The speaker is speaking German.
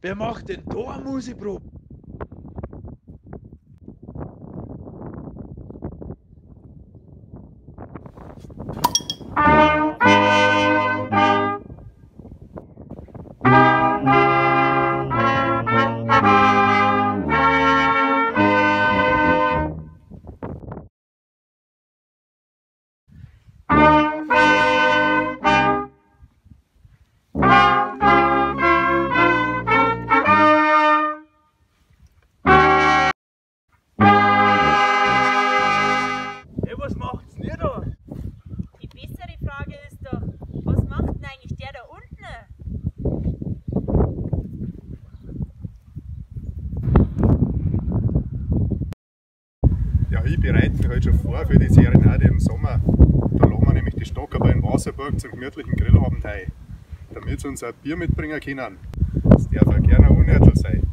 Wer macht denn da eine Musikprobe? Was macht's denn ihr da? Die bessere Frage ist doch, was macht denn eigentlich der da unten? Ja, ich bereite mich halt schon vor für die Serenade im Sommer. Da laden wir nämlich die Stockerl in Wasserburg zum gemütlichen Grillabend ein, damit sie uns ein Bier mitbringen können. Das darf auch gerne ein Unnötig sein.